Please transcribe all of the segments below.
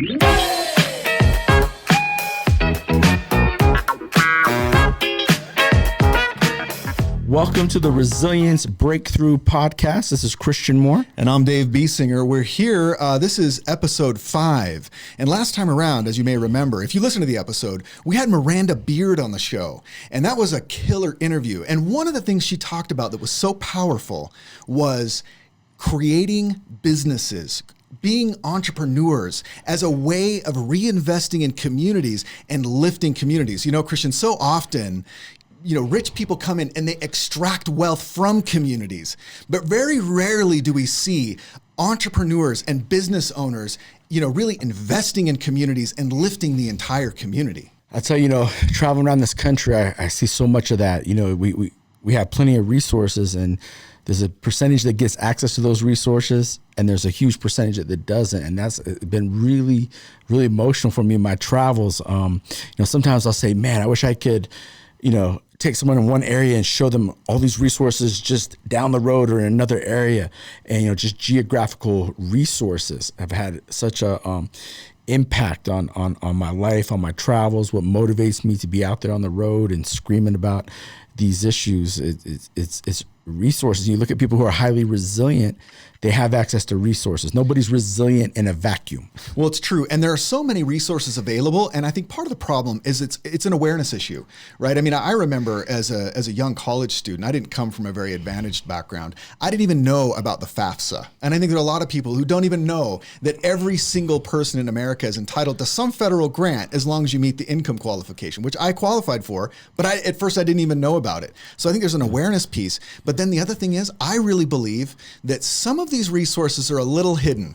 Welcome to the Resilience Breakthrough Podcast. This is Christian Moore. And I'm Dave Biesinger. We're here. This is episode 5. And last time around, as you may remember, if you listen to the episode, we had Miranda Beard on the show. And that was a killer interview. And one of the things she talked about that was so powerful was creating businesses, being entrepreneurs as a way of reinvesting in communities and lifting communities. You know, Christian, so often, rich people come in and they extract wealth from communities, but very rarely do we see entrepreneurs and business owners, really investing in communities and lifting the entire community. I tell you, traveling around this country, I see so much of that. We have plenty of resources, and there's a percentage that gets access to those resources, and there's a huge percentage that doesn't. And that's been really, really emotional for me in my travels. Sometimes I'll say, man, I wish I could, take someone in one area and show them all these resources just down the road or in another area. And, just geographical resources have had such a impact on my life, on my travels, what motivates me to be out there on the road and screaming about these issues. It's resources. You look at people who are highly resilient, they have access to resources. Nobody's resilient in a vacuum. Well, it's true. And there are so many resources available. And I think part of the problem is it's an awareness issue, right? I mean, I remember as a young college student, I didn't come from a very advantaged background. I didn't even know about the FAFSA. And I think there are a lot of people who don't even know that every single person in America is entitled to some federal grant as long as you meet the income qualification, which I qualified for, but at first I didn't even know about it. So I think there's an awareness piece. But then the other thing is, I really believe that some of these resources are a little hidden.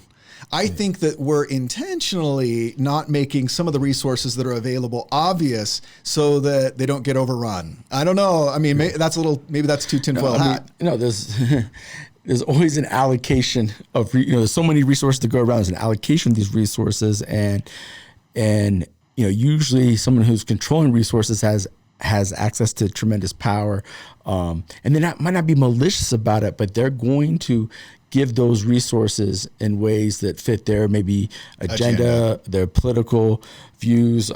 I think that we're intentionally not making some of the resources that are available obvious so that they don't get overrun. I don't know. I mean, maybe that's too tinfoil hat. There's always an allocation of, there's so many resources to go around. There's an allocation of these resources, and usually someone who's controlling resources has access to tremendous power, and they might not be malicious about it, but they're going to give those resources in ways that fit their maybe agenda. Their political views.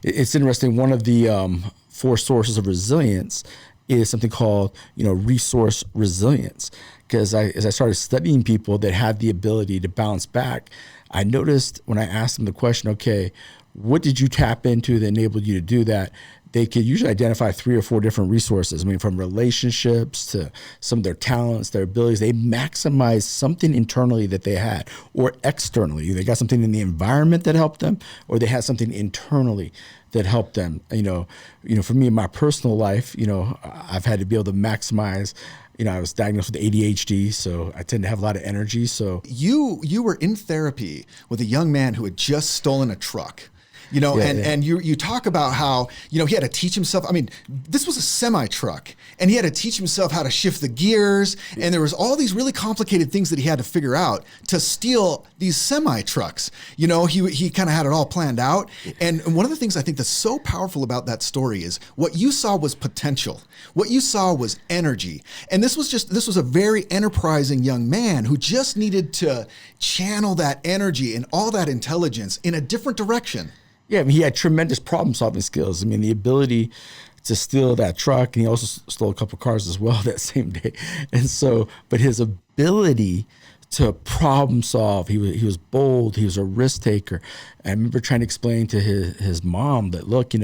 It's interesting. One of the 4 sources of resilience is something called resource resilience. Because as I started studying people that have the ability to bounce back, I noticed when I asked them the question, okay, what did you tap into that enabled you to do that? They could usually identify 3 or 4 different resources. I mean, from relationships to some of their talents, their abilities. They maximized something internally that they had, or externally. They got something in the environment that helped them, or they had something internally that helped them. For me in my personal life, I've had to be able to maximize. I was diagnosed with ADHD, so I tend to have a lot of energy. So you were in therapy with a young man who had just stolen a truck. And you talk about how, he had to teach himself. I mean, this was a semi-truck, and he had to teach himself how to shift the gears. And there was all these really complicated things that he had to figure out to steal these semi-trucks. He kind of had it all planned out. And one of the things I think that's so powerful about that story is what you saw was potential. What you saw was energy. And this was a very enterprising young man who just needed to channel that energy and all that intelligence in a different direction. Yeah, I mean, he had tremendous problem-solving skills. I mean, the ability to steal that truck, and he also stole a couple of cars as well that same day. And so, but his ability to problem solve, he was bold, he was a risk taker. I remember trying to explain to his mom that, look,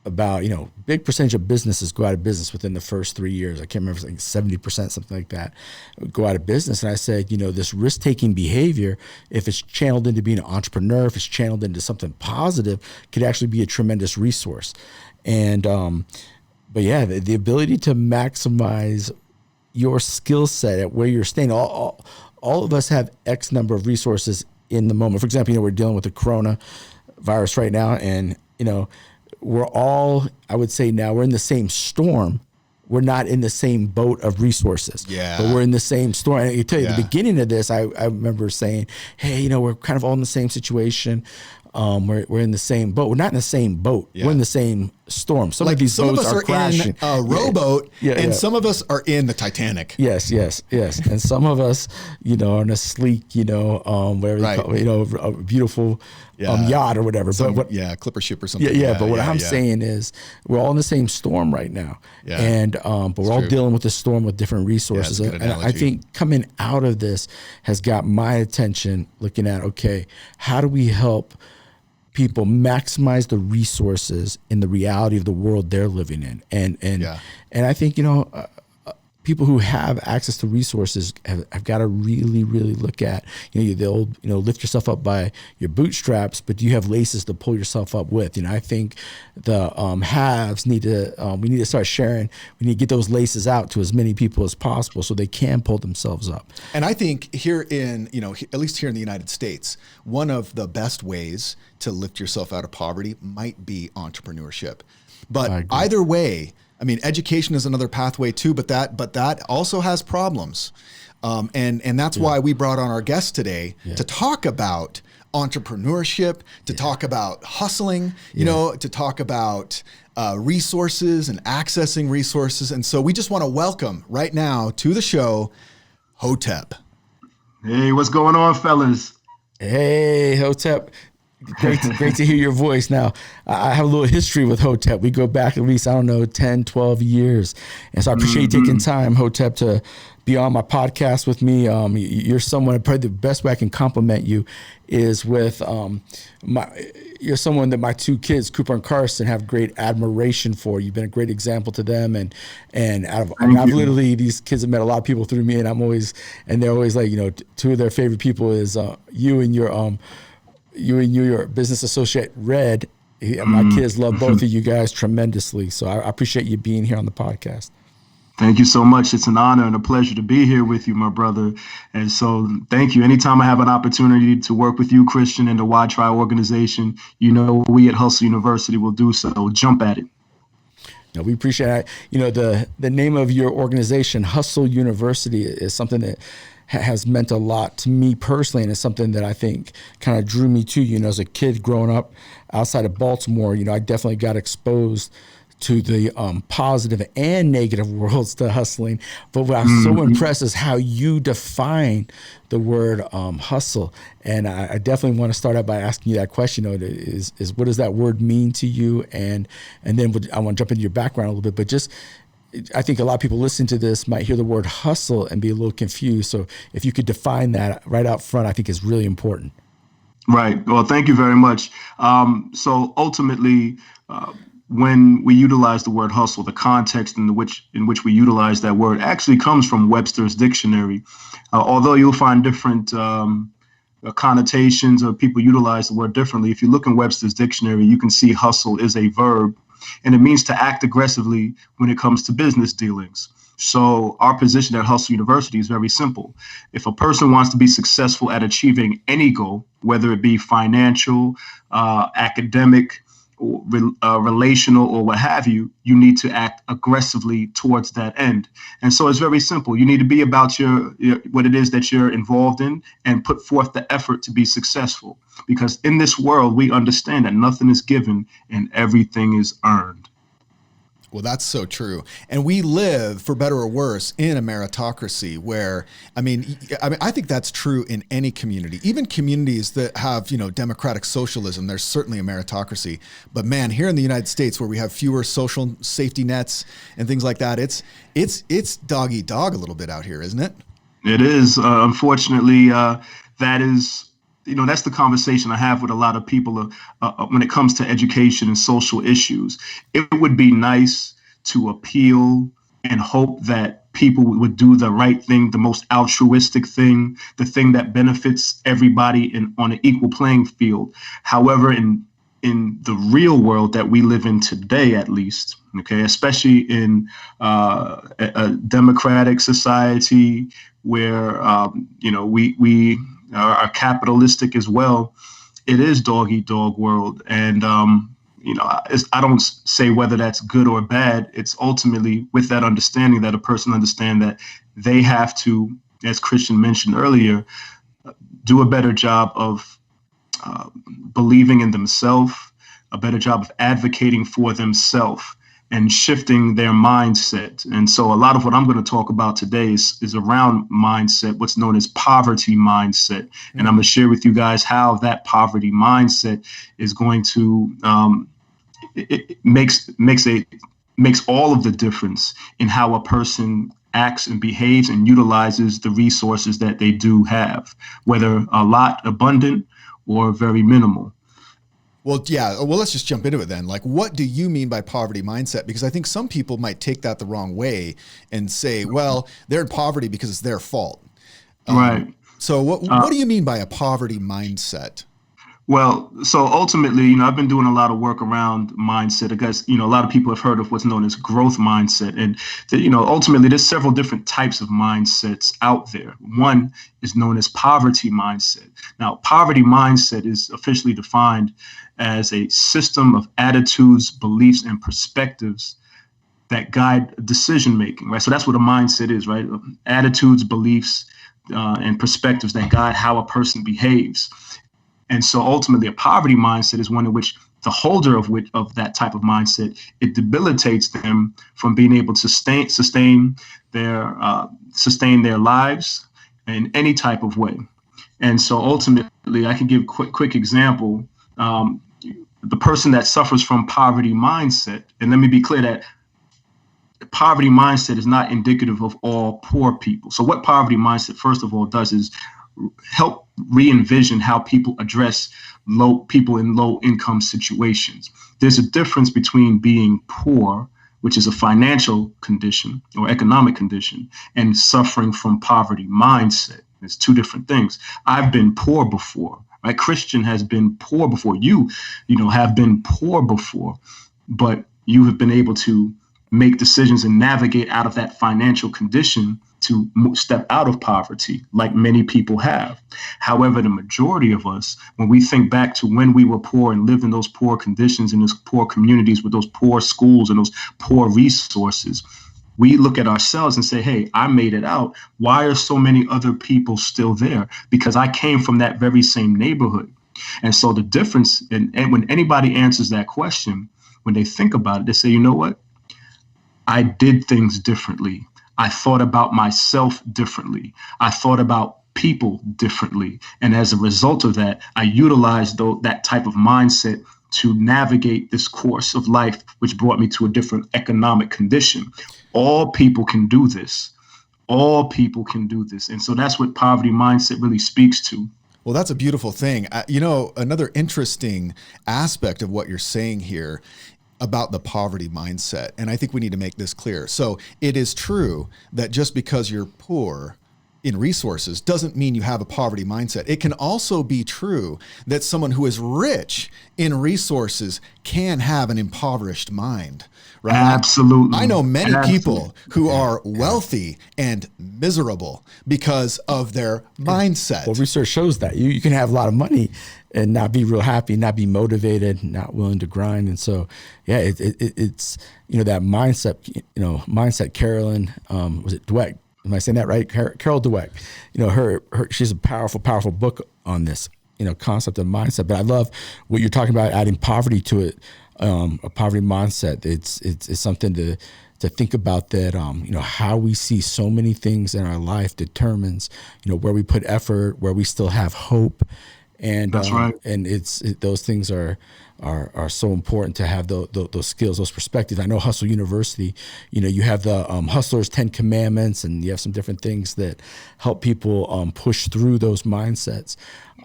about, big percentage of businesses go out of business within the first 3 years. I can't remember, like 70%, something like that, go out of business. And I said, this risk-taking behavior, if it's channeled into being an entrepreneur, if it's channeled into something positive, could actually be a tremendous resource. And, but yeah, the ability to maximize your skill set at where you're staying. All of us have X number of resources in the moment. For example, we're dealing with the coronavirus right now, and, we're all, I would say now, we're in the same storm. We're not in the same boat of resources, but we're in the same storm. And I can tell you, the beginning of this, I remember saying, hey, we're kind of all in the same situation. we're in the same boat. We're not in the same boat. Yeah. We're in the same storm. Some Like of these some boats of us are crashing. in a rowboat, and Yeah. some of us are in the Titanic. Yes. And some of us, are on a sleek, whatever Right. they call it, a beautiful yacht or whatever. Clipper ship or something. But what I'm saying is we're all in the same storm right now. Yeah. And but we're all true. dealing with the storm with different resources. Yeah, that's a good And I analogy. think coming out of this has got my attention looking at, okay, how do we help people maximize the resources in the reality of the world they're living in? And I think, people who have access to resources have got to really, really look at, the old, lift yourself up by your bootstraps, but do you have laces to pull yourself up with? I think the haves we need to start sharing. We need to get those laces out to as many people as possible so they can pull themselves up. And I think here in, at least here in the United States, one of the best ways to lift yourself out of poverty might be entrepreneurship. But either way, I mean, education is another pathway too, but that also has problems. And that's why we brought on our guest today to talk about entrepreneurship, to talk about hustling, to talk about resources and accessing resources. And so we just want to welcome right now to the show, Hotep. Hey, what's going on, fellas? Hey, Hotep. Great to hear your voice. Now, I have a little history with Hotep. We go back at least, 10, 12 years. And so I appreciate you taking time, Hotep, to be on my podcast with me. You're someone, probably the best way I can compliment you is with you're someone that my two kids, Cooper and Carson, have great admiration for. You've been a great example to them. And I've literally, these kids have met a lot of people through me, and they're always like, two of their favorite people is you and your business associate, Red. My kids love both of you guys tremendously. So I appreciate you being here on the podcast. Thank you so much. It's an honor and a pleasure to be here with you, my brother. And so thank you. Anytime I have an opportunity to work with you, Christian, and the WhyTry organization, we at Hustle University will do so. Jump at it. No, we appreciate it. The name of your organization, Hustle University, is something that has meant a lot to me personally, and it's something that I think kind of drew me to you. As a kid growing up outside of Baltimore, I definitely got exposed to the positive and negative worlds to hustling. But what I'm so impressed is how you define the word hustle. And I definitely want to start out by asking you that question. Is what does that word mean to you? And then I want to jump into your background a little bit, but just I think a lot of people listening to this might hear the word hustle and be a little confused. So if you could define that right out front, I think is really important. Right. Well, thank you very much. So ultimately, when we utilize the word hustle, the context in which we utilize that word actually comes from Webster's dictionary. Although you'll find different connotations or people utilize the word differently. If you look in Webster's dictionary, you can see hustle is a verb, and it means to act aggressively when it comes to business dealings. So our position at Hustle University is very simple. If a person wants to be successful at achieving any goal, whether it be financial, academic, or relational, or what have you, you need to act aggressively towards that end. And so it's very simple. You need to be about your what it is that you're involved in and put forth the effort to be successful. Because in this world, we understand that nothing is given and everything is earned. Well, that's so true. And we live, for better or worse, in a meritocracy where, I think that's true in any community, even communities that have, democratic socialism. There's certainly a meritocracy. But man, here in the United States, where we have fewer social safety nets and things like that, it's dog eat dog a little bit out here, isn't it? It is. Unfortunately, that is. That's the conversation I have with a lot of people when it comes to education and social issues. It would be nice to appeal and hope that people would do the right thing, the most altruistic thing, the thing that benefits everybody on an equal playing field. However, in the real world that we live in today, at least, okay, especially in a democratic society where, we are capitalistic as well, it is dog eat dog world. And, I don't say whether that's good or bad. It's ultimately with that understanding that a person understand that they have to, as Christian mentioned earlier, do a better job of believing in themselves, a better job of advocating for themselves and shifting their mindset. And so a lot of what I'm going to talk about today is around mindset, what's known as poverty mindset. And I'm going to share with you guys how that poverty mindset is going to, it makes all of the difference in how a person acts and behaves and utilizes the resources that they do have, whether a lot abundant or very minimal. Well, yeah. Well, let's just jump into it then. Like, what do you mean by poverty mindset? Because I think some people might take that the wrong way and say, well, they're in poverty because it's their fault. Right. So what do you mean by a poverty mindset? Well, so ultimately, I've been doing a lot of work around mindset. I guess, a lot of people have heard of what's known as growth mindset. And, ultimately, there's several different types of mindsets out there. One is known as poverty mindset. Now, poverty mindset is officially defined as a system of attitudes, beliefs, and perspectives that guide decision making, right? So that's what a mindset is, right? Attitudes, beliefs, and perspectives that guide how a person behaves. And so ultimately, a poverty mindset is one in which the holder of that type of mindset, it debilitates them from being able to sustain their lives in any type of way. And so ultimately, I can give a quick example. The person that suffers from poverty mindset, and let me be clear that poverty mindset is not indicative of all poor people. So what poverty mindset, first of all, does is help re-envision how people address people in low income situations. There's a difference between being poor, which is a financial condition or economic condition, and suffering from poverty mindset. It's two different things. I've been poor before, right? Christian has been poor before. You have been poor before, but you have been able to make decisions and navigate out of that financial condition to step out of poverty, like many people have. However, the majority of us, when we think back to when we were poor and lived in those poor conditions, in those poor communities with those poor schools and those poor resources, we look at ourselves and say, hey, I made it out. Why are so many other people still there? Because I came from that very same neighborhood. And so the difference, and when anybody answers that question, when they think about it, they say, you know what? I did things differently. I thought about myself differently. I thought about people differently. And as a result of that, I utilized that type of mindset to navigate this course of life, which brought me to a different economic condition. All people can do this. All people can do this. And so that's what poverty mindset really speaks to. Well, that's a beautiful thing. Another interesting aspect of what you're saying here about the poverty mindset, and I think we need to make this clear. So it is true that just because you're poor in resources doesn't mean you have a poverty mindset. It can also be true that someone who is rich in resources can have an impoverished mind, right? Absolutely. I know many people who are wealthy and miserable because of their mindset. Well, research shows that you can have a lot of money and not be real happy, not be motivated, not willing to grind. And so, yeah, it's that mindset. Carolyn, was it Dweck? Am I saying that right? Carol Dweck. She's a powerful book on this, concept of mindset. But I love what you're talking about, adding poverty to it. A poverty mindset. It's something to think about, that how we see so many things in our life determines where we put effort, where we still have hope. And that's right. And those things are so important to have those skills, those perspectives. I know Hustle University, you have the Hustler's 10 Commandments, and you have some different things that help people push through those mindsets.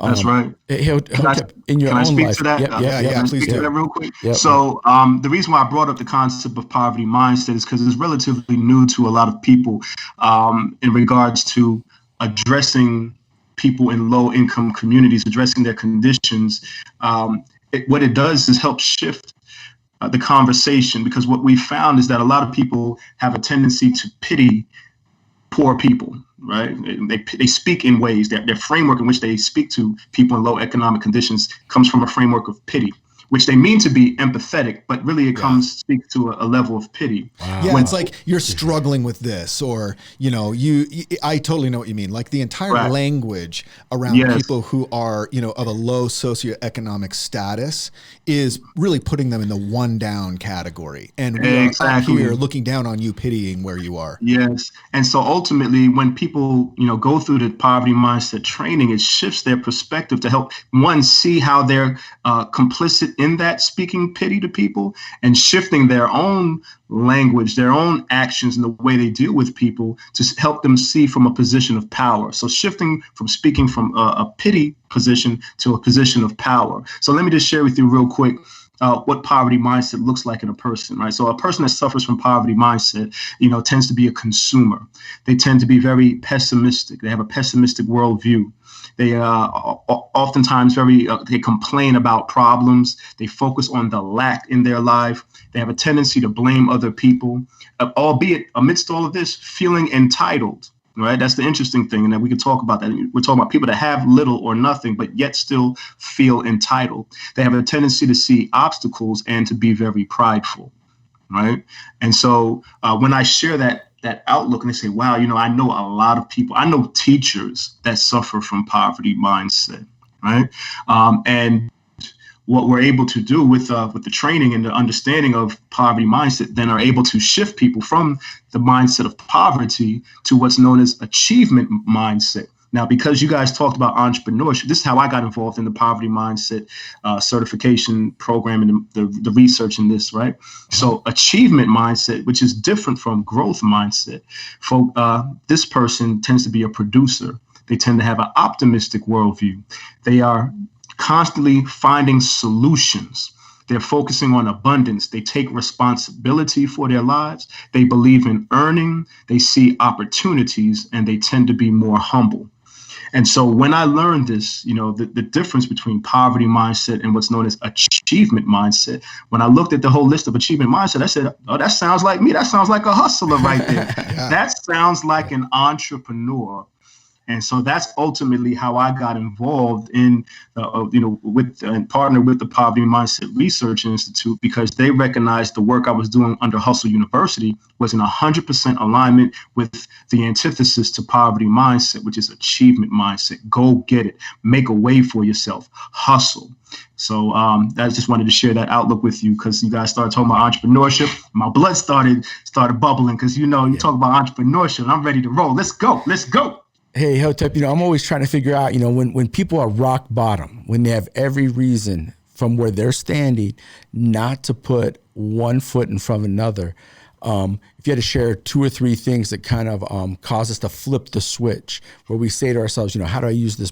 That's right. In your can I own speak life. to that? Yeah, please speak to do. that real quick. Yep. So the reason why I brought up the concept of poverty mindset is because it's relatively new to a lot of people in regards to addressing people in low income communities, addressing their conditions. What it does is help shift the conversation, because what we found is that a lot of people have a tendency to pity poor people, right? They speak in ways that their framework in which they speak to people in low economic conditions comes from a framework of pity. which they mean to be empathetic, but really it speaks to a level of pity. Wow. Yeah, it's like you're struggling with this, or I totally know what you mean. Like the entire language around people who are of a low socioeconomic status is really putting them in the one down category, and we are up here looking down on you, pitying where you are. Yes, and so ultimately, when people go through the poverty mindset training, it shifts their perspective to help one see how they're complicit in that, speaking pity to people, and shifting their own language, their own actions, and the way they deal with people to help them see from a position of power. So shifting from speaking from a pity position to a position of power. So let me just share with you real quick what poverty mindset looks like in a person, right? So a person that suffers from poverty mindset, tends to be a consumer. They tend to be very pessimistic. They have a pessimistic worldview. They oftentimes they complain about problems. They focus on the lack in their life. They have a tendency to blame other people, albeit amidst all of this, feeling entitled. Right. That's the interesting thing. And then we can talk about that. We're talking about people that have little or nothing, but yet still feel entitled. They have a tendency to see obstacles and to be very prideful. Right. And so when I share that outlook and they say, wow, I know a lot of people, I know teachers that suffer from poverty mindset. Right. And what we're able to do with the training and the understanding of poverty mindset, then are able to shift people from the mindset of poverty to what's known as achievement mindset. Now, because you guys talked about entrepreneurship, this is how I got involved in the poverty mindset certification program and the research in this, right? So achievement mindset, which is different from growth mindset. This person tends to be a producer. They tend to have an optimistic worldview. They are constantly finding solutions. They're focusing on abundance. They take responsibility for their lives. They believe in earning. They see opportunities, and they tend to be more humble. And so when I learned this, the difference between poverty mindset and what's known as achievement mindset, when I looked at the whole list of achievement mindset, I said, oh, that sounds like me. That sounds like a hustler right there. That sounds like an entrepreneur. And so that's ultimately how I got involved in, with and partnered with the Poverty Mindset Research Institute, because they recognized the work I was doing under Hustle University was in 100% alignment with the antithesis to poverty mindset, which is achievement mindset. Go get it. Make a way for yourself. Hustle. So I just wanted to share that outlook with you, because you guys started talking about entrepreneurship. My blood started bubbling, because you talk about entrepreneurship and I'm ready to roll. Let's go. Hey, Hotep, I'm always trying to figure out, when people are rock bottom, when they have every reason from where they're standing not to put one foot in front of another, if you had to share 2 or 3 things that kind of cause us to flip the switch, where we say to ourselves, how do I use this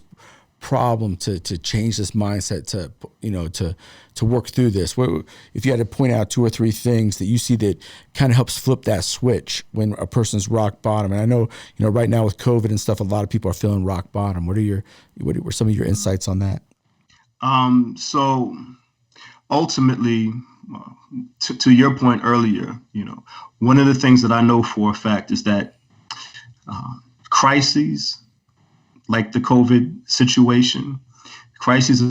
problem to change this mindset, to work through this? If you had to point out 2 or 3 things that you see that kind of helps flip that switch when a person's rock bottom. And I know, right now with COVID and stuff, a lot of people are feeling rock bottom. What were some of your insights on that? So ultimately, to your point earlier, one of the things that I know for a fact is that crises, like the COVID situation, crises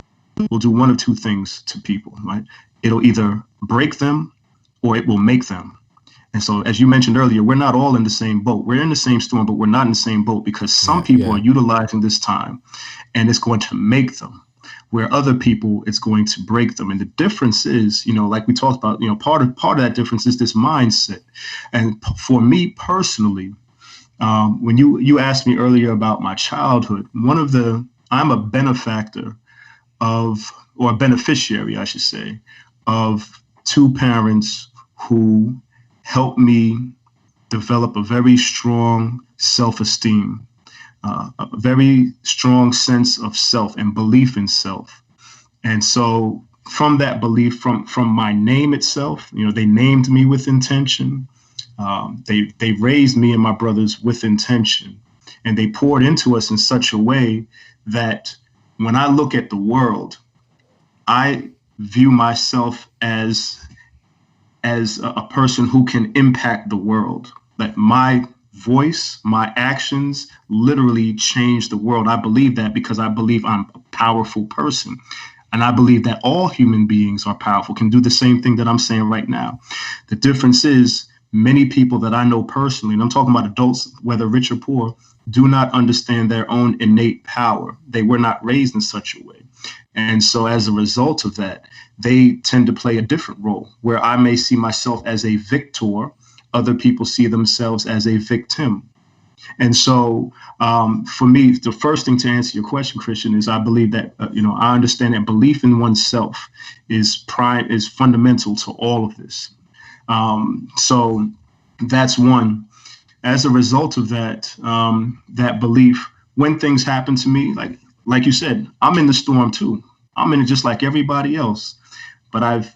will do one of 2 things to people, right? It'll either break them or it will make them. And so, as you mentioned earlier, we're not all in the same boat. We're in the same storm, but we're not in the same boat, because some people are utilizing this time and it's going to make them, where other people, it's going to break them. And the difference is, like we talked about, part of that difference is this mindset. And for me personally, when you asked me earlier about my childhood, I'm a benefactor or a beneficiary, I should say, of 2 parents who helped me develop a very strong self-esteem, a very strong sense of self and belief in self. And so from that belief, from my name itself, they named me with intention. They raised me and my brothers with intention, and they poured into us in such a way that when I look at the world, I view myself as a person who can impact the world. That my voice, my actions literally change the world. I believe that because I believe I'm a powerful person. And I believe that all human beings are powerful, can do the same thing that I'm saying right now. The difference is many people that I know personally, and I'm talking about adults, whether rich or poor, do not understand their own innate power. They were not raised in such a way. And so as a result of that, they tend to play a different role, where I may see myself as a victor, other people see themselves as a victim. And so for me, the first thing to answer your question, Christian, is I believe that, I understand that belief in oneself is fundamental to all of this. So that's one. As a result of that, that belief, when things happen to me, like you said, I'm in the storm too. I'm in it just like everybody else. But I've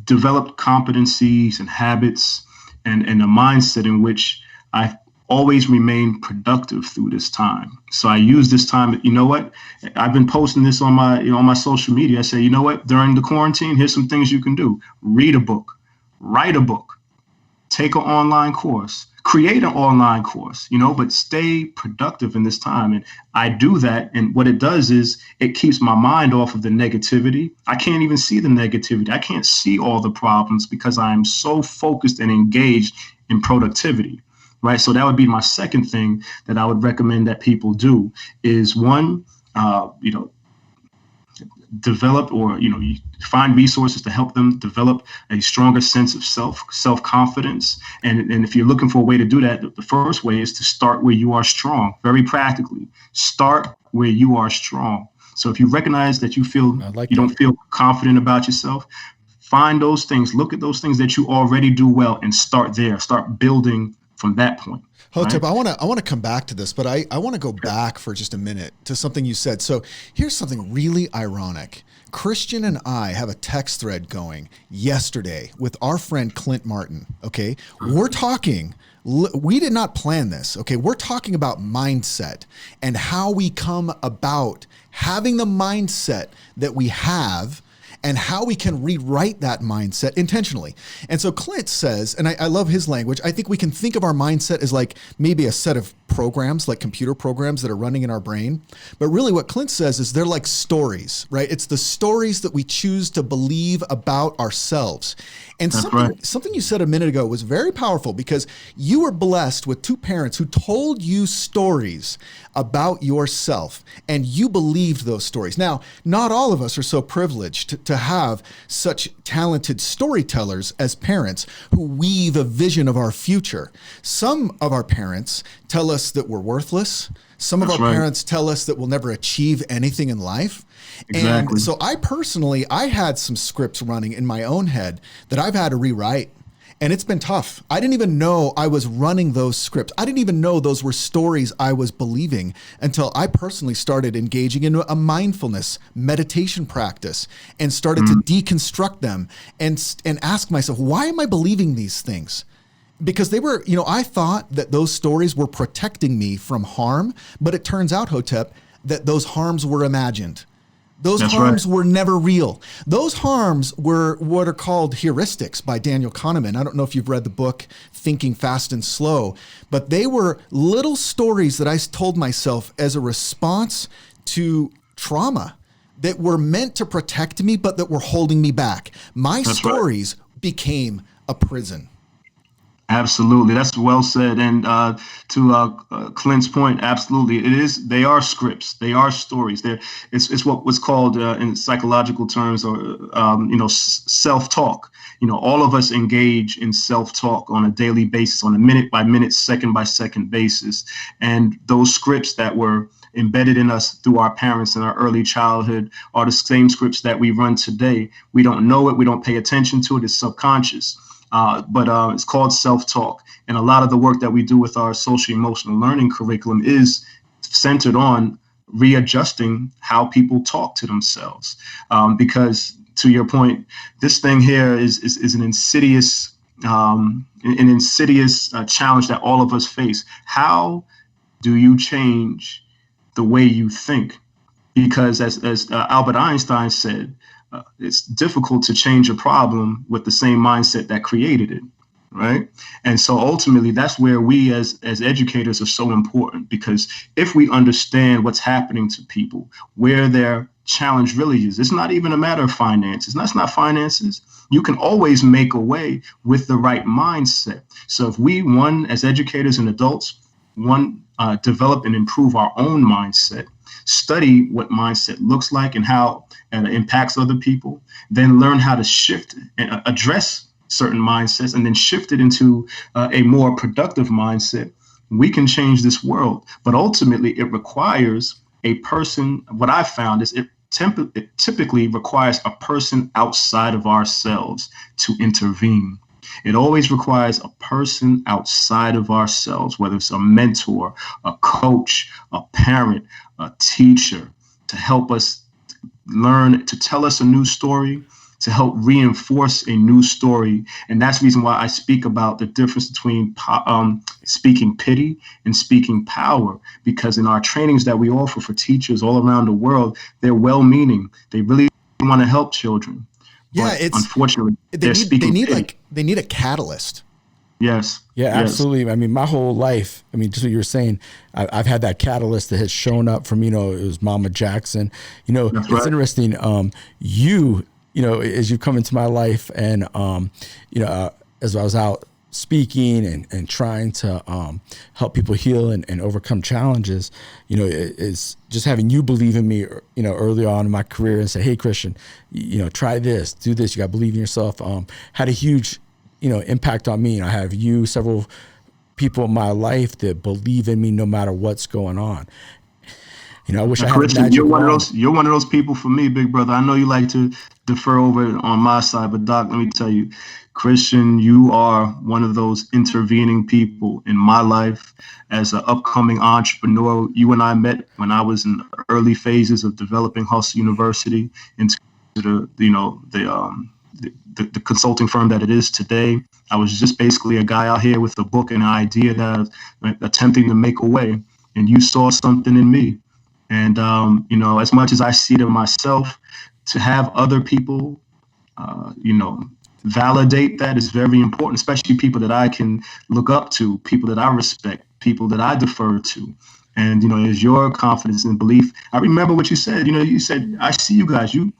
developed competencies and habits and a mindset in which I've always remain productive through this time. So I use this time. You know what? I've been posting this on my social media. I say, you know what? During the quarantine, here's some things you can do. Read a book, write a book, take an online course, create an online course, but stay productive in this time. And I do that. And what it does is it keeps my mind off of the negativity. I can't even see the negativity. I can't see all the problems because I am so focused and engaged in productivity. Right. So that would be my second thing that I would recommend that people do is one, develop or, you find resources to help them develop a stronger sense of self-confidence. And if you're looking for a way to do that, the first way is to start where you are strong. Very practically, start where you are strong. So if you recognize that you don't feel confident about yourself, find those things, look at those things that you already do well and start there, start building from that point. Hotep, right? I want to come back to this, but I want to go back for just a minute to something you said. So here's something really ironic. Christian and I have a text thread going yesterday with our friend Clint Martin. Okay. We're talking, we did not plan this. Okay. We're talking about mindset and how we come about having the mindset that we have and how we can rewrite that mindset intentionally. And so Clint says, and I love his language, I think we can think of our mindset as like maybe a set of programs, like computer programs that are running in our brain. But really what Clint says is they're like stories, right? It's the stories that we choose to believe about ourselves. And something you said a minute ago was very powerful because you were blessed with two parents who told you stories about yourself and you believed those stories. Now, not all of us are so privileged to have such talented storytellers as parents who weave a vision of our future. Some of our parents tell us that we're worthless. Some of our parents tell us that we'll never achieve anything in life. Exactly. And so I had some scripts running in my own head that I've had to rewrite. And it's been tough. I didn't even know I was running those scripts. I didn't even know those were stories I was believing until I personally started engaging in a mindfulness meditation practice and started to deconstruct them and ask myself, why am I believing these things? Because they were, I thought that those stories were protecting me from harm, but it turns out, Hotep, that those harms were imagined. Those harms were never real. Those harms were what are called heuristics by Daniel Kahneman. I don't know if you've read the book Thinking Fast and Slow, but they were little stories that I told myself as a response to trauma that were meant to protect me, but that were holding me back. My stories became a prison. Absolutely. That's well said. And to Clint's point, absolutely. They are scripts. They are stories. It's what was called in psychological terms or, self-talk. All of us engage in self-talk on a daily basis, on a minute by minute, second by second basis. And those scripts that were embedded in us through our parents in our early childhood are the same scripts that we run today. We don't know it. We don't pay attention to it. It's subconscious. But it's called self-talk. And a lot of the work that we do with our social emotional learning curriculum is centered on readjusting how people talk to themselves. Because to your point, this thing here is an insidious challenge that all of us face. How do you change the way you think? Because as Albert Einstein said, it's difficult to change a problem with the same mindset that created it, right? And so ultimately, that's where we as educators are so important, because if we understand what's happening to people, where they're challenge really is, it's not even a matter of finances. That's not finances. You can always make a way with the right mindset. So if we, one, as educators and adults, develop and improve our own mindset, study what mindset looks like and how it impacts other people, then learn how to shift and address certain mindsets and then shift it into a more productive mindset, we can change this world. But ultimately, it requires a person. What I found is it typically requires a person outside of ourselves to intervene. It always requires a person outside of ourselves, whether it's a mentor, a coach, a parent, a teacher, to help us learn, to tell us a new story, to help reinforce a new story. And that's the reason why I speak about the difference between speaking pity and speaking power, because in our trainings that we offer for teachers all around the world, they're well-meaning. They really want to help children. Yeah, but unfortunately, they need a catalyst. Yes. Yeah, yes. absolutely. I mean, my whole life, I mean, just what you were saying, I've had that catalyst that has shown up from, it was Mama Jackson. That's it's right. interesting. As you come into my life and, as I was out speaking and trying to help people heal and overcome challenges, it's just having you believe in me, early on in my career and say, hey, Christian, try this, do this. You got to believe in yourself. Had a huge, impact on me. And I have several people in my life that believe in me no matter what's going on. I wish I had Christian, a magic wand. You're one of those people for me, big brother. I know you like to defer over on my side, but Doc, let me tell you, Christian, you are one of those intervening people in my life as an upcoming entrepreneur. You and I met when I was in the early phases of developing Hustle University into the consulting firm that it is today. I was just basically a guy out here with a book and an idea that I was attempting to make a way, and you saw something in me. And, as much as I see it in myself, to have other people, validate that is very important, especially people that I can look up to, people that I respect, people that I defer to. And, is your confidence and belief. I remember what you said. You said, I see you guys. You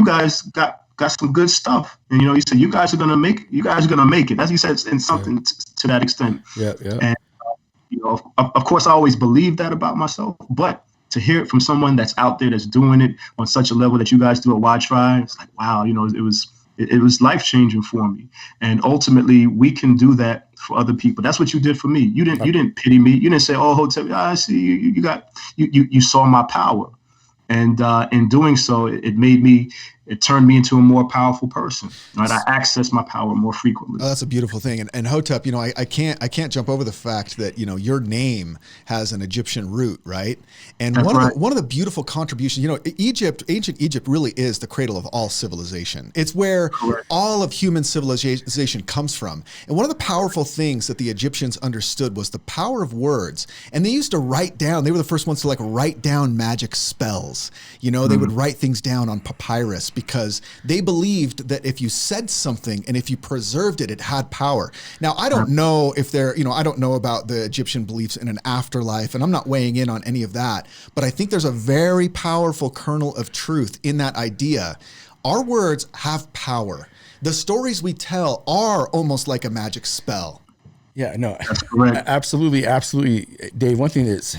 guys got some good stuff. And, you said, you guys are going to make it. As you said, in something to that extent. Yeah. And, of course, I always believed that about myself, but to hear it from someone that's out there that's doing it on such a level that you guys do at WhyTry, it's like, wow, it was life-changing for me. And ultimately, we can do that for other people. That's what you did for me. You didn't pity me. You didn't say, oh, Hotep, I see you saw my power. And in doing so, it turned me into a more powerful person. Right? I access my power more frequently. Oh, that's a beautiful thing. And Hotep, I can't jump over the fact that, your name has an Egyptian root, right? And one of the beautiful contributions, ancient Egypt really is the cradle of all civilization. It's where all of human civilization comes from. And one of the powerful things that the Egyptians understood was the power of words. And they used to write down, they were the first ones to write down magic spells. They would write things down on papyrus, because they believed that if you said something and if you preserved it, it had power. Now, I don't know if I don't know about the Egyptian beliefs in an afterlife, and I'm not weighing in on any of that, but I think there's a very powerful kernel of truth in that idea. Our words have power. The stories we tell are almost like a magic spell. Yeah, no, absolutely. Dave, one thing that's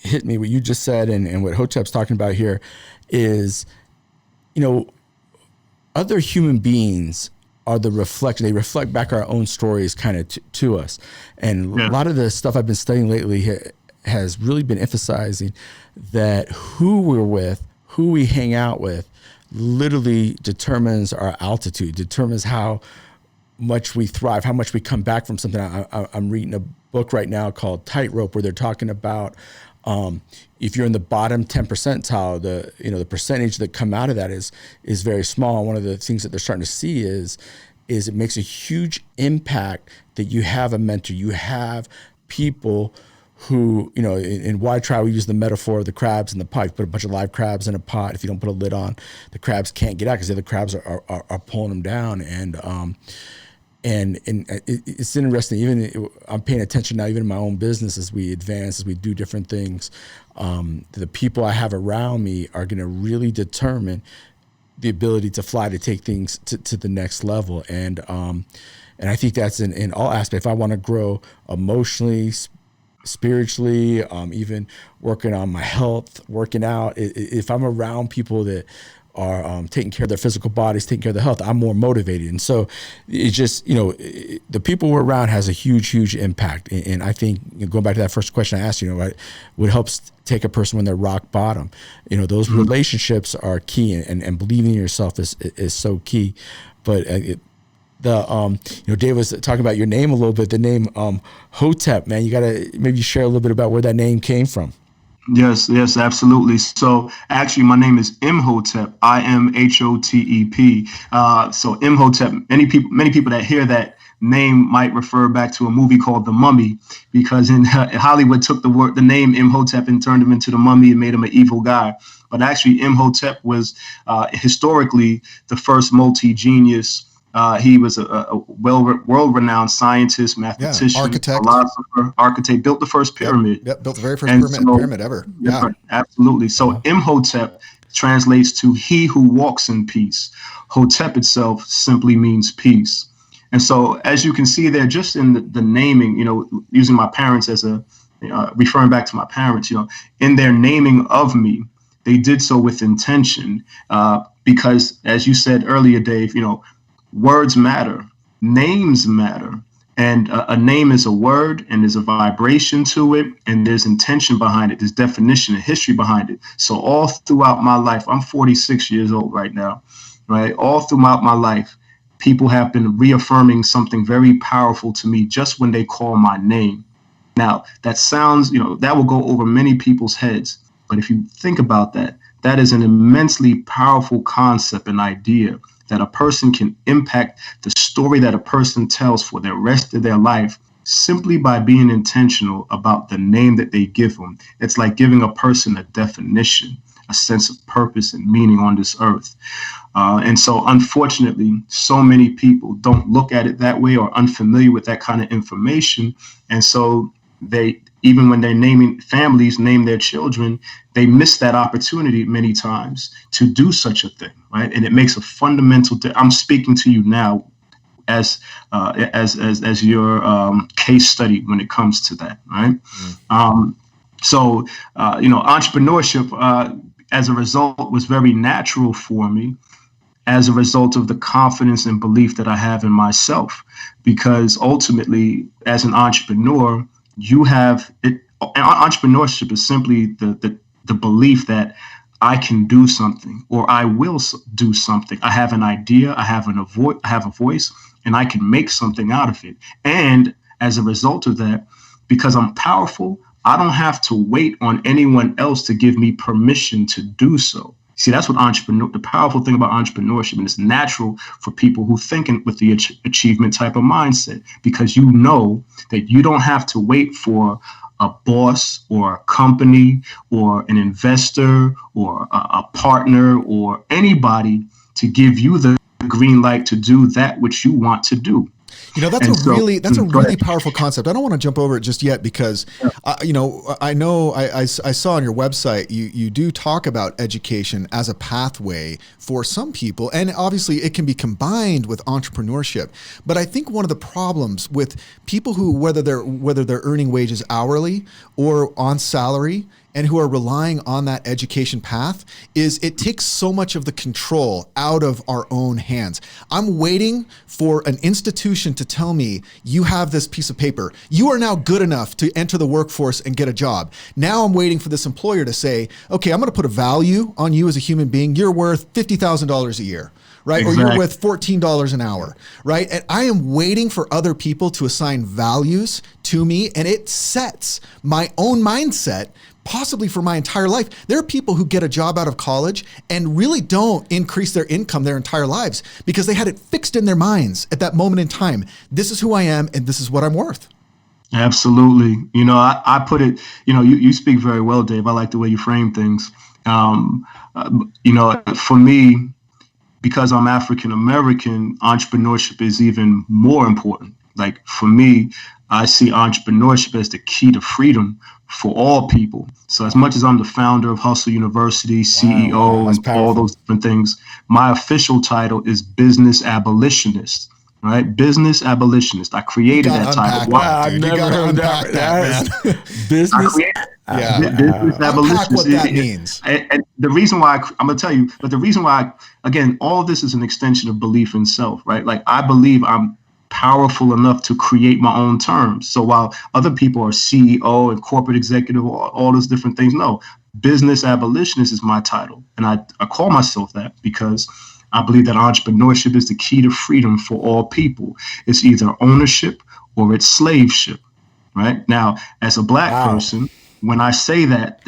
hit me, what you just said and what Hotep's talking about here is, other human beings are the reflection. They reflect back our own stories kind of to us. And a lot of the stuff I've been studying lately has really been emphasizing that who we're with, who we hang out with, literally determines our altitude, determines how much we thrive, how much we come back from something. I'm reading a book right now called Tightrope, where they're talking about if you're in the bottom 10 percentile, the percentage that come out of that is very small. One of the things that they're starting to see is it makes a huge impact that you have a mentor, you have people who, in WhyTry, we use the metaphor of the crabs in the pot. You put a bunch of live crabs in a pot. If you don't put a lid on, the crabs can't get out because the other crabs are pulling them down. It's interesting. Even I'm paying attention now, even in my own business, as we advance, as we do different things. The people I have around me are going to really determine the ability to fly, to take things to the next level. And I think that's in all aspects. If I want to grow emotionally, spiritually, even working on my health, working out, if I'm around people that are taking care of their physical bodies, taking care of their health, I'm more motivated. And so it's just, the people we're around has a huge impact. And I think, going back to that first question I asked, right, what helps take a person when they're rock bottom, those relationships are key, and believing in yourself is so key. But Dave was talking about your name a little bit, the name Hotep, man. You got to maybe share a little bit about where that name came from. Yes, absolutely. So actually, my name is Imhotep, Imhotep. So Imhotep, many people that hear that name might refer back to a movie called The Mummy, because in Hollywood took the name Imhotep and turned him into the mummy and made him an evil guy. But actually, Imhotep was historically the first multi-genius. He was a world-renowned scientist, mathematician, philosopher, architect, built the first pyramid. Yep, built the very first pyramid ever. Yeah, absolutely. So Imhotep translates to he who walks in peace. Hotep itself simply means peace. And so, as you can see there, just in the naming, using my parents as referring back to my parents, in their naming of me, they did so with intention, because, as you said earlier, Dave, words matter, names matter, and a name is a word, and there's a vibration to it, and there's intention behind it, there's definition and history behind it. So all throughout my life, I'm 46 years old right now, right? All throughout my life, people have been reaffirming something very powerful to me just when they call my name. Now, that sounds, that will go over many people's heads, but if you think about that, that is an immensely powerful concept and idea, that a person can impact the story that a person tells for the rest of their life simply by being intentional about the name that they give them. It's like giving a person a definition, a sense of purpose and meaning on this earth. And so, unfortunately, so many people don't look at it that way or unfamiliar with that kind of information. And so they, even when they're naming families, name their children, they miss that opportunity many times to do such a thing, right? And it makes a fundamental. I'm speaking to you now as your case study when it comes to that, right? So entrepreneurship, as a result, was very natural for me, as a result of the confidence and belief that I have in myself, because ultimately, as an entrepreneur, you have it. Entrepreneurship is simply the belief that I can do something, or I will do something. I have an idea, I have a voice, and I can make something out of it. And as a result of that, because I'm powerful, I don't have to wait on anyone else to give me permission to do so. See, that's what the powerful thing about entrepreneurship, and it's natural for people who think with the achievement type of mindset, because you know that you don't have to wait for a boss or a company or an investor or a partner or anybody to give you the green light to do that which you want to do. That's a really powerful concept. I don't want to jump over it just yet, because, I know I saw on your website, you do talk about education as a pathway for some people, and obviously it can be combined with entrepreneurship. But I think one of the problems with people who, whether they're earning wages hourly or on salary, and who are relying on that education path, is it takes so much of the control out of our own hands. I'm waiting for an institution to tell me, you have this piece of paper. You are now good enough to enter the workforce and get a job. Now I'm waiting for this employer to say, okay, I'm gonna put a value on you as a human being. You're worth $50,000 a year, right? Exactly. Or you're worth $14 an hour, right? And I am waiting for other people to assign values to me, and it sets my own mindset possibly for my entire life. There are people who get a job out of college and really don't increase their income their entire lives because they had it fixed in their minds at that moment in time. This is who I am, and this is what I'm worth. Absolutely. I put it, you speak very well, Dave. I like the way you frame things. For me, because I'm African American, entrepreneurship is even more important. Like for me, I see entrepreneurship as the key to freedom for all people. So as much as I'm the founder of Hustle University, CEO, and all those different things, my official title is business abolitionist. Right, business abolitionist. I created that title. Wow, I've never heard that, man. Business. Business abolitionist. Unpack what that means. And the reason why I'm gonna tell you, but the reason why, again, all of this is an extension of belief in self, right? Like I believe I'm powerful enough to create my own terms. So while other people are CEO and corporate executive, all those different things, no, business abolitionist is my title, and I call myself that because I believe that entrepreneurship is the key to freedom for all people. It's either ownership or it's slaveship, right? Now, as a Black person, when I say that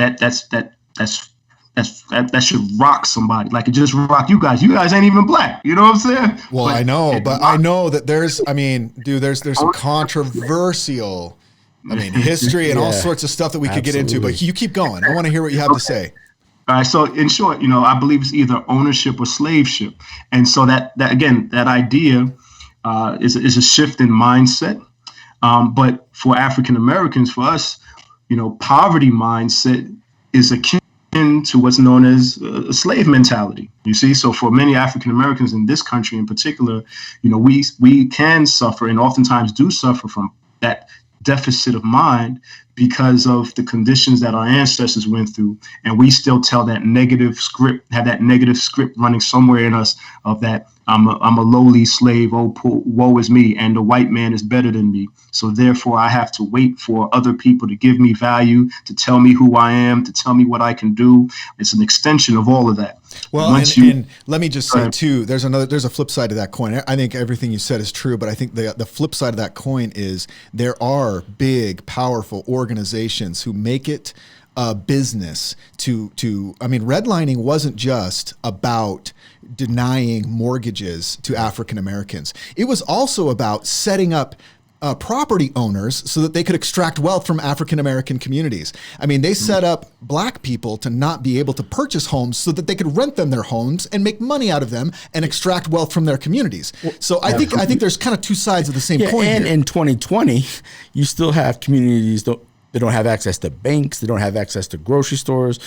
should rock somebody. Like it just rock you guys. You guys ain't even Black. You know what I'm saying? Well, I know that there's some controversial, history and all sorts of stuff that we could get into, but you keep going. I want to hear what you have to say. All right. So in short, I believe it's either ownership or slaveship. And so that idea is a shift in mindset. But for African Americans, for us, poverty mindset is akin to what's known as a slave mentality. You see, so for many African Americans in this country in particular, we can suffer and oftentimes do suffer from that deficit of mind because of the conditions that our ancestors went through, and we still tell that negative script, have that negative script running somewhere in us of that I'm a lowly slave, woe is me, and the white man is better than me. So therefore I have to wait for other people to give me value, to tell me who I am, to tell me what I can do. It's an extension of all of that. Well, and let me just say too, there's a flip side to that coin. I think everything you said is true, but I think the flip side of that coin is there are big, powerful organizations who make it a business to redlining wasn't just about denying mortgages to African Americans. It was also about setting up property owners so that they could extract wealth from African American communities. They set up Black people to not be able to purchase homes so that they could rent them their homes and make money out of them and extract wealth from their communities. So I think there's kind of two sides of the same coin. And here. in 2020, you still have communities that don't have access to banks, they don't have access to grocery stores,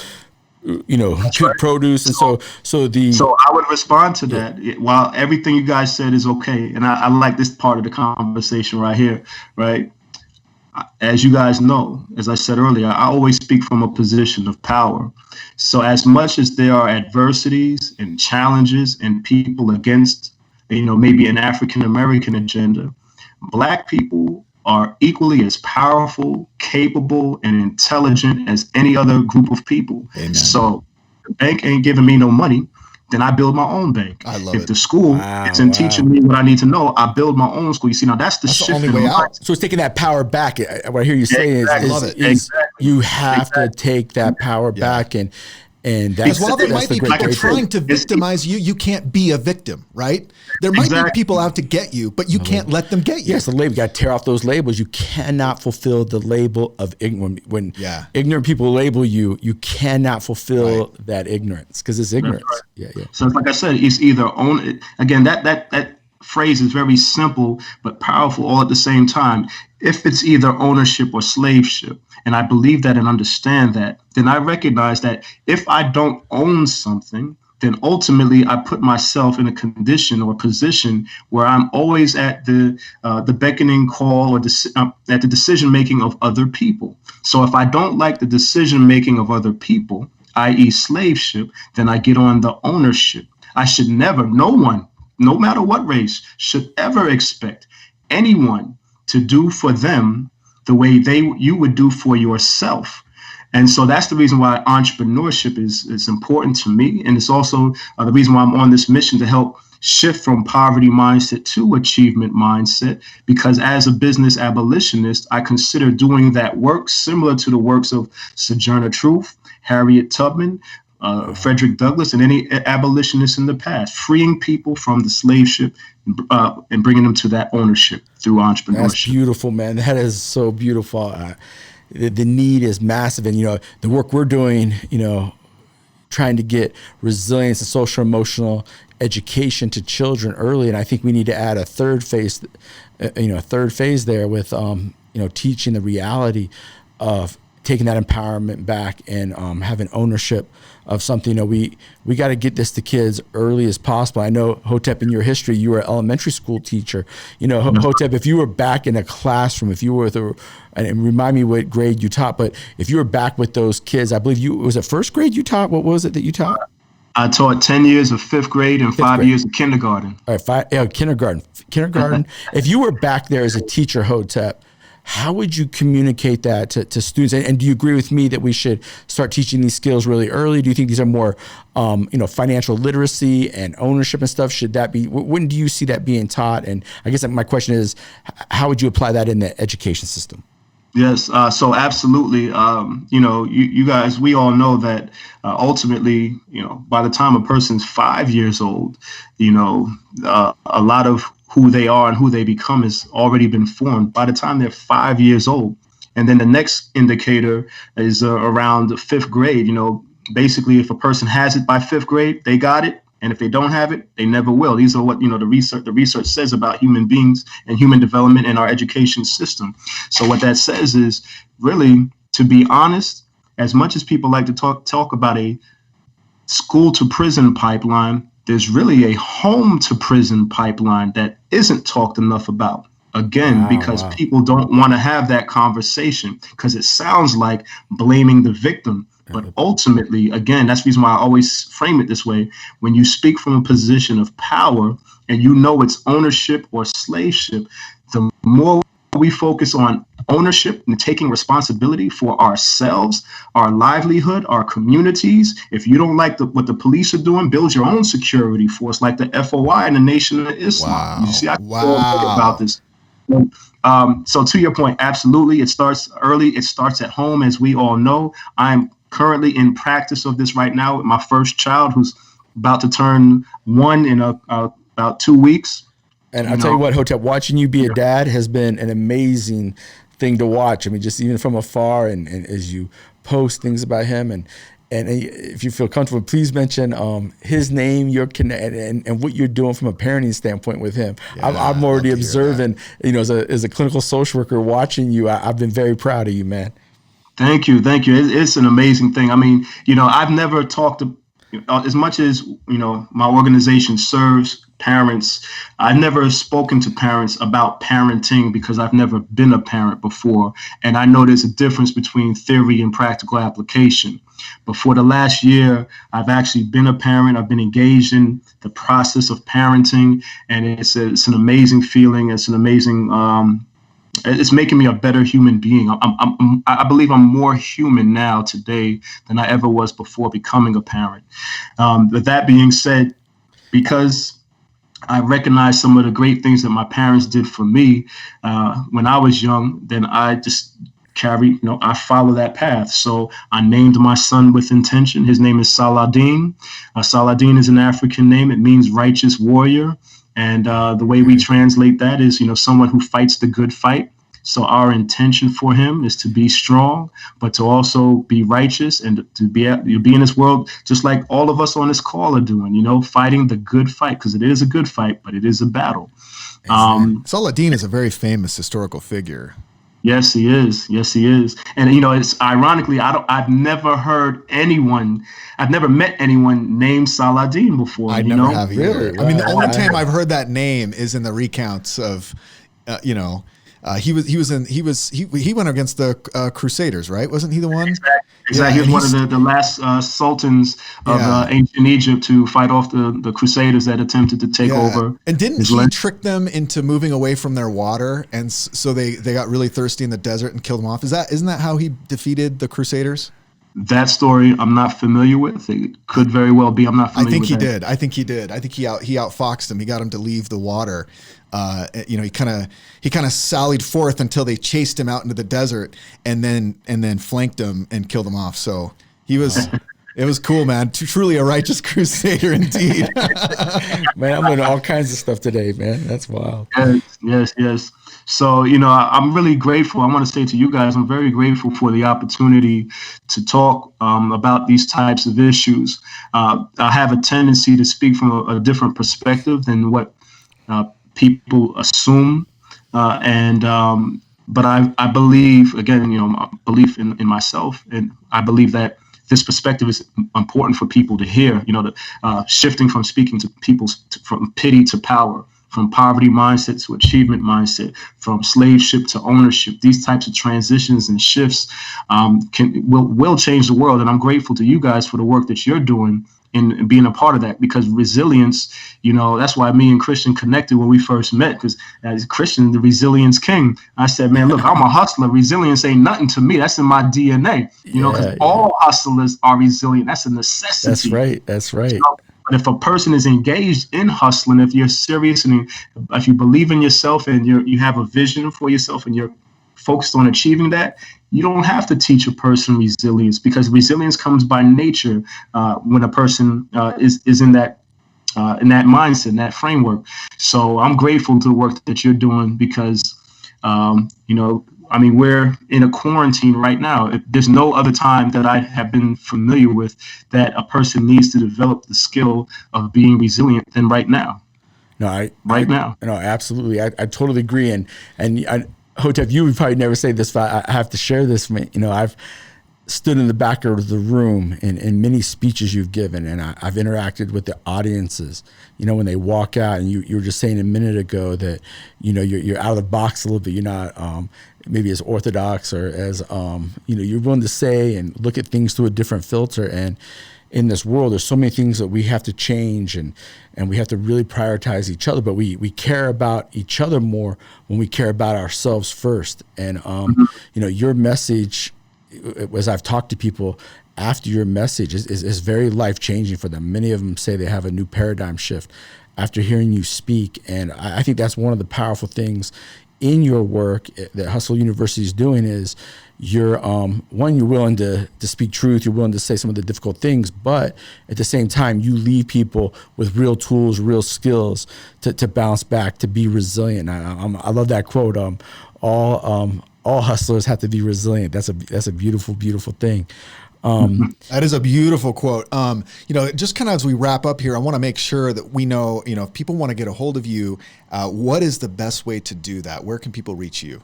produce. And so I would respond to that. While everything you guys said is okay, and I like this part of the conversation right here, right? As you guys know, as I said earlier, I always speak from a position of power. So as much as there are adversities and challenges and people against, maybe an African American agenda, Black people are equally as powerful, capable, and intelligent as any other group of people. Amen. So the bank ain't giving me no money, then I build my own bank. I love if it. the school isn't teaching me what I need to know, I build my own school. You see, now that's the shift. Only way out. So it's taking that power back. What I hear you saying is you have to take that power back, and that's while there might be people trying to victimize you, you can't be a victim, right? There might be people out to get you, but you can't let them get you. Yes, the label. You got to tear off those labels. You cannot fulfill the label of ignorant. When ignorant people label you, you cannot fulfill that ignorance because it's ignorance. Right. Yeah. So like I said, it's either own it. Again, that phrase is very simple but powerful all at the same time. If it's either ownership or slaveship, and I believe that and understand that, then I recognize that if I don't own something, then ultimately I put myself in a condition or position where I'm always at the beckoning call or at the decision making of other people. So if I don't like the decision making of other people, i.e. slaveship, then I get on the ownership. I should never, no one, no matter what race, should ever expect anyone to do for them the way you would do for yourself. And so that's the reason why entrepreneurship is important to me. And it's also the reason why I'm on this mission to help shift from poverty mindset to achievement mindset, because as a business abolitionist, I consider doing that work similar to the works of Sojourner Truth, Harriet Tubman, Frederick Douglass, and any abolitionists in the past, freeing people from the slave ship and bringing them to that ownership through entrepreneurship. That's beautiful, man. That is so beautiful. The need is massive. And, the work we're doing, trying to get resilience and social emotional education to children early. And I think we need to add a third phase, there with, teaching the reality of taking that empowerment back and having ownership of something. We got to get this to kids early as possible. I know, Hotep, in your history, you were an elementary school teacher. Hotep, if you were back in a classroom, if you were and remind me what grade you taught, but if you were back with those kids, I believe was it first grade you taught? What was it that you taught? I taught 10 years of fifth grade and 5 years of kindergarten. All right, kindergarten. If you were back there as a teacher, Hotep, how would you communicate that to students? And do you agree with me that we should start teaching these skills really early? Do you think these are more, financial literacy and ownership and stuff? Should that be, when do you see that being taught? And I guess my question is, how would you apply that in the education system? Yes. So absolutely. You guys, we all know that ultimately, by the time a person's 5 years old, a lot of who they are and who they become has already been formed by the time they're 5 years old. And then the next indicator is around fifth grade. Basically, if a person has it by fifth grade, they got it. And if they don't have it, they never will. These are what, the research says about human beings and human development in our education system. So what that says is, really, to be honest, as much as people like to talk about a school to prison pipeline, there's really a home to prison pipeline that isn't talked enough about. Again, because people don't want to have that conversation because it sounds like blaming the victim. But ultimately, again, that's the reason why I always frame it this way. When you speak from a position of power and it's ownership or slaveship, the more we focus on ownership and taking responsibility for ourselves, our livelihood, our communities. If you don't like what the police are doing, build your own security force like the FOI and the Nation of Islam. Wow. You see, I feel about this. So to your point, absolutely. It starts early. It starts at home, as we all know. I'm currently in practice of this right now with my first child, who's about to turn 1 in about 2 weeks. And I'll tell you what, Hotep, watching you be a dad has been an amazing thing to watch. I mean, just even from afar, and as you post things about him, and if you feel comfortable, please mention his name, your and what you're doing from a parenting standpoint with him. Yeah, I'm already observing, as a clinical social worker watching you. I've been very proud of you, man. Thank you. It's an amazing thing. I mean, I've never talked to, as much as, my organization serves parents. I've never spoken to parents about parenting because I've never been a parent before. And I know there's a difference between theory and practical application. But for the last year, I've actually been a parent. I've been engaged in the process of parenting. And it's an amazing feeling. It's an amazing, it's making me a better human being. I believe I'm more human now today than I ever was before becoming a parent. With that being said, because I recognize some of the great things that my parents did for me when I was young, then I just I follow that path. So I named my son with intention. His name is Saladin. Saladin is an African name. It means righteous warrior. And the way we translate that is, someone who fights the good fight. So our intention for him is to be strong, but to also be righteous and to be in this world, just like all of us on this call are doing, fighting the good fight, because it is a good fight, but it is a battle. Saladin is a very famous historical figure. Yes, he is. And, it's ironically, I've never met anyone named Saladin before. I never have either. Really? I mean, the only time I've heard that name is in the recounts of, he went against the Crusaders, right? Wasn't he the one? Exactly. Yeah, he was one of the last sultans of ancient Egypt to fight off the Crusaders that attempted to take over. And didn't he trick them into moving away from their water, and so they got really thirsty in the desert and killed them off? Isn't that how he defeated the Crusaders? That story I'm not familiar with. It could very well be. I'm not familiar with that. I think he did. I think he outfoxed him. He got him to leave the water. He kind of sallied forth until they chased him out into the desert, and then flanked him and killed him off. So he was It was cool, man. Truly a righteous crusader indeed. Man, I'm learning all kinds of stuff today, man. That's wild. Yes. So, I'm really grateful. I want to say to you guys, I'm very grateful for the opportunity to talk about these types of issues. I have a tendency to speak from a different perspective than what people assume. But I believe, again, belief in myself, and I believe that this perspective is important for people to hear. Shifting from speaking to people from pity to power, from poverty mindset to achievement mindset, from slave ship to ownership. These types of transitions and shifts will change the world. And I'm grateful to you guys for the work that you're doing in being a part of that, because resilience, that's why me and Christian connected when we first met, because as Christian, the resilience king, I said, man, look, I'm a hustler. Resilience ain't nothing to me. That's in my DNA, because all hustlers are resilient. That's a necessity. That's right. But if a person is engaged in hustling, if you're serious and if you believe in yourself and you have a vision for yourself and you're focused on achieving that, you don't have to teach a person resilience, because resilience comes by nature when a person is in that mindset, in that framework. So I'm grateful to the work that you're doing, because we're in a quarantine right now. There's no other time that I have been familiar with that a person needs to develop the skill of being resilient than right now. No, now. No, absolutely. I totally agree. And Hotep, you would probably never say this, but I have to share this. I've stood in the back of the room in many speeches you've given, and I've interacted with the audiences, when they walk out, and you were just saying a minute ago that, you're out of the box a little bit. You're not maybe as orthodox or as, you're willing to say and look at things through a different filter. And in this world, there's so many things that we have to change, and we have to really prioritize each other, but we care about each other more when we care about ourselves first. And, your message, as I've talked to people after your message, is very life-changing for them. Many of them say they have a new paradigm shift after hearing you speak. And I think that's one of the powerful things in your work that Hustle University is doing is you're willing to speak truth, you're willing to say some of the difficult things, but at the same time, you leave people with real tools, real skills to bounce back, to be resilient. I love that quote. All hustlers have to be resilient. That's a beautiful, beautiful thing. That is a beautiful quote. Just kind of as we wrap up here, I want to make sure that we know, if people want to get a hold of you, what is the best way to do that? Where can people reach you?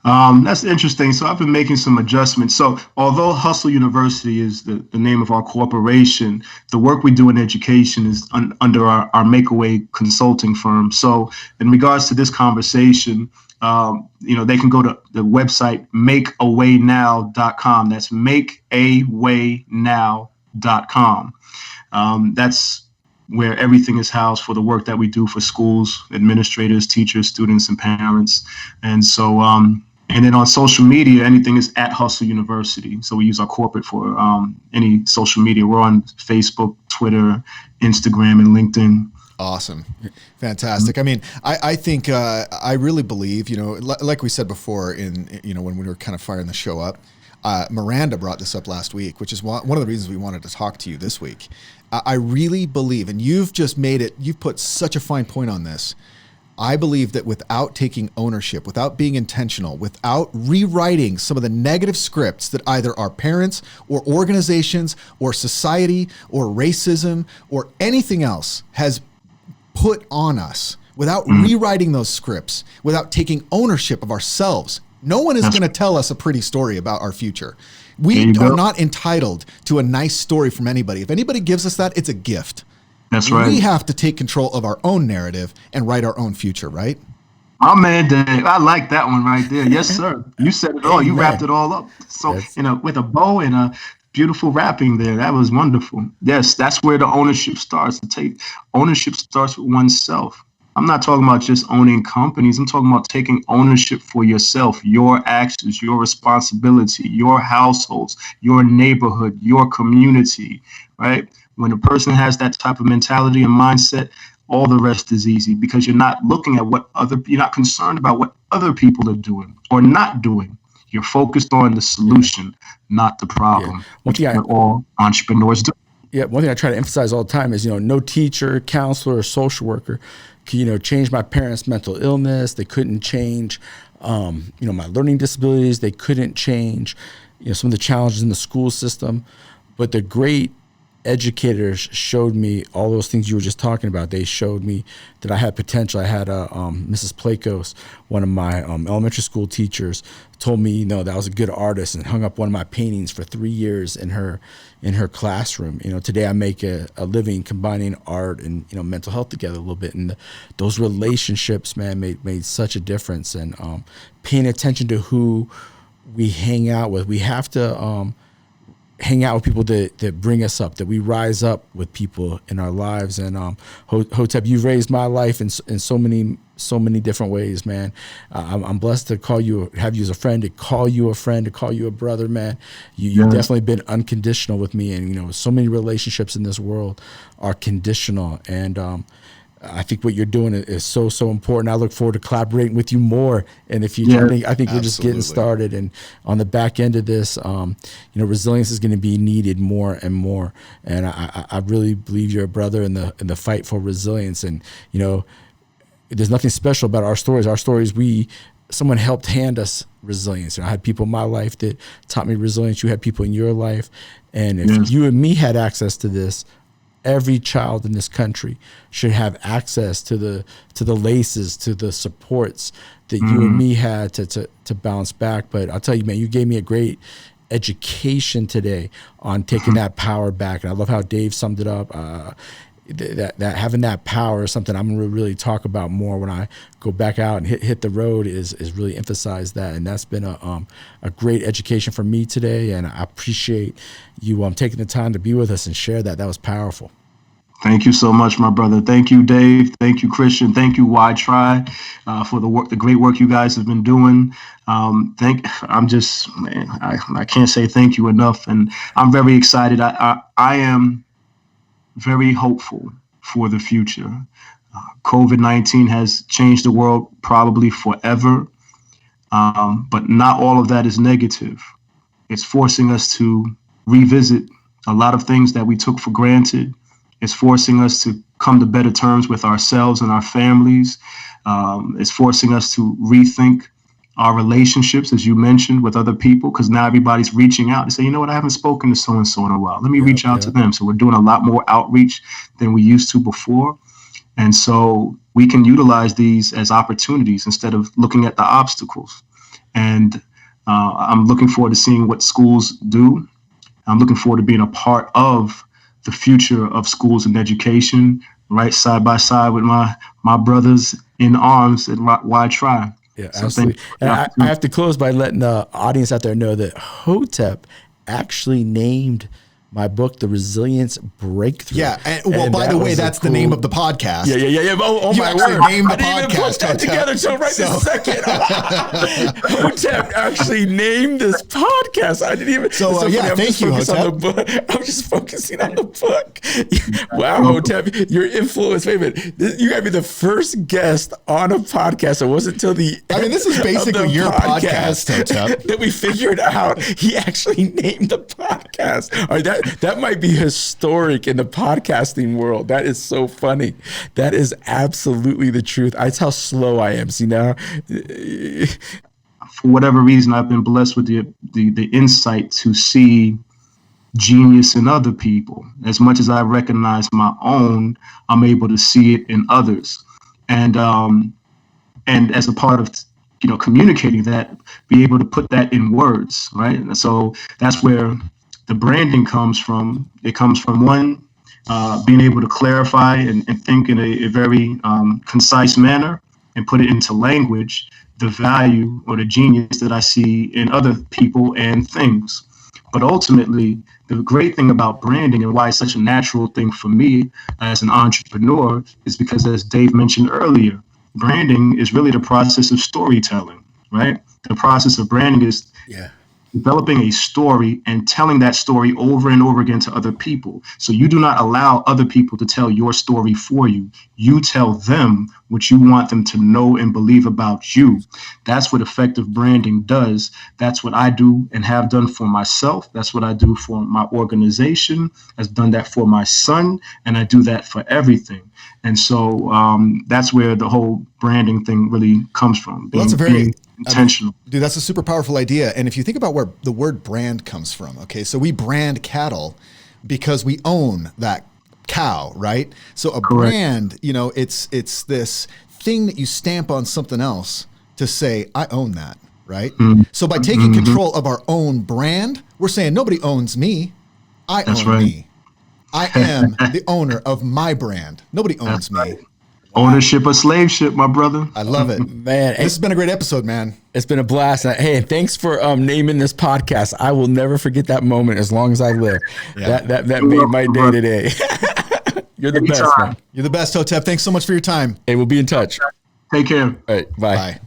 That's interesting. So I've been making some adjustments. So although Hustle University is the name of our corporation, the work we do in education is under our Makeaway consulting firm. So in regards to this conversation, they can go to the website makeawaynow.com. That's makeawaynow.com. That's where everything is housed for the work that we do for schools, administrators, teachers, students, and parents. And so, and then on social media, anything is at Hustle University. So we use our corporate for any social media. We're on Facebook, Twitter, Instagram, and LinkedIn. Awesome. Fantastic. I mean, I think I really believe, like we said before when we were kind of firing the show up, Miranda brought this up last week, which is one of the reasons we wanted to talk to you this week. I really believe, and you've put such a fine point on this. I believe that without taking ownership, without being intentional, without rewriting some of the negative scripts that either our parents or organizations or society or racism or anything else has put on us, without rewriting those scripts, without taking ownership of ourselves, no one is going to tell us a pretty story about our future. We are not entitled to a nice story from anybody. If anybody gives us that, it's a gift. That's right. We have to take control of our own narrative and write our own future, right? Oh man, Dave, I like that one right there. Yes, sir. You said it all. You wrapped it all up. So, with a bow and a beautiful wrapping there. That was wonderful. Yes, that's where the ownership starts. Ownership starts with oneself. I'm not talking about just owning companies. I'm talking about taking ownership for yourself, your actions, your responsibility, your households, your neighborhood, your community, right? When a person has that type of mentality and mindset, all the rest is easy, because you're not looking at you're not concerned about what other people are doing or not doing. You're focused on the solution, not the problem. Which all entrepreneurs do. Yeah, one thing I try to emphasize all the time is, no teacher, counselor, or social worker could, change my parents' mental illness. They couldn't change, my learning disabilities. They couldn't change, some of the challenges in the school system. But the great educators showed me all those things you were just talking about. They showed me that I had potential. I had Mrs. Plakos, one of my elementary school teachers, told me, that I was a good artist and hung up one of my paintings for 3 years in her classroom. Today I make a living combining art and, mental health together a little bit. And those relationships, man, made such a difference. And paying attention to who we hang out with. We have to hang out with people that bring us up, that we rise up with people in our lives. And Hotep, you've raised my life in so many different ways, man. I'm blessed to have you as a friend, to call you a friend, to call you a brother, man. You've definitely been unconditional with me. And, so many relationships in this world are conditional. And I think what you're doing is so important. I look forward to collaborating with you more in the future. I think we're just getting started, and on the back end of this, resilience is going to be needed more and more. And I really believe you're a brother in the fight for resilience. And there's nothing special about our stories. Our stories, someone helped hand us resilience. I had people in my life that taught me resilience. You had people in your life, and if you and me had access to this, every child in this country should have access to the laces, to the supports that you and me had to bounce back. But I'll tell you, man, you gave me a great education today on taking that power back. And I love how Dave summed it up. That having that power is something I'm going to really talk about more when I go back out and hit the road, is really emphasize that. And that's been a great education for me today. And I appreciate you taking the time to be with us and share that. That was powerful. Thank you so much, my brother. Thank you, Dave. Thank you, Christian. Thank you, WhyTry, for the great work you guys have been doing. I can't say thank you enough. And I'm very excited. I am very hopeful for the future. COVID-19 has changed the world probably forever, but not all of that is negative. It's forcing us to revisit a lot of things that we took for granted. It's forcing us to come to better terms with ourselves and our families. It's forcing us to rethink our relationships, as you mentioned, with other people, because now everybody's reaching out to say, I haven't spoken to so-and-so in a while. Let me reach out to them. So we're doing a lot more outreach than we used to before. And so we can utilize these as opportunities instead of looking at the obstacles. And I'm looking forward to seeing what schools do. I'm looking forward to being a part of the future of schools and education, right side by side with my brothers in arms at WhyTry. Yeah, absolutely. And I have to close by letting the audience out there know that Hotep actually named my book, The Resilience Breakthrough. Yeah. And by the way, that's the name of the podcast. Yeah. Oh you my actually word. named the I didn't podcast. even put that together until this second. Hotep actually named this podcast. I didn't even. So, thank you, Hotep. I'm just focusing on the book. Wow, Hotep, your influence. Wait a minute. You got to be the first guest on a podcast. It wasn't until this is basically your podcast, Hotep. that we figured out he actually named the podcast. All right, that might be historic in the podcasting world. That is so funny. That is absolutely the truth. That's how slow I am. See now? For whatever reason, I've been blessed with the insight to see genius in other people. As much as I recognize my own, I'm able to see it in others. And as a part of communicating that, be able to put that in words, right? And so that's where the branding comes from. It comes from one, being able to clarify and think in a very concise manner and put it into language, the value or the genius that I see in other people and things. But ultimately, the great thing about branding and why it's such a natural thing for me as an entrepreneur is because, as Dave mentioned earlier, branding is really the process of storytelling, right? The process of branding is developing a story and telling that story over and over again to other people. So you do not allow other people to tell your story for you. You tell them what you want them to know and believe about you. That's what effective branding does. That's what I do and have done for myself. That's what I do for my organization. I've done that for my son, and I do that for everything. And so that's where the whole branding thing really comes from. Well, that's a very intentional. Dude, that's a super powerful idea. And if you think about where the word brand comes from, okay, so we brand cattle because we own that cow, right? So a Correct. brand, you know, it's this thing that you stamp on something else to say, I own that, right? Mm-hmm. So by taking control of our own brand, we're saying nobody owns me. I That's own right. me. I am the owner of my brand. Nobody owns me. Right. Ownership or slave ship, my brother. I love it. Man, This has been a great episode, man. it's been a blast. Hey, thanks for naming this podcast. I will never forget that moment as long as I live. Yeah. That made my day today. You're the best, man. You're the best, Hotep. Thanks so much for your time. Hey, we'll be in touch. Take care. All right, bye. Bye.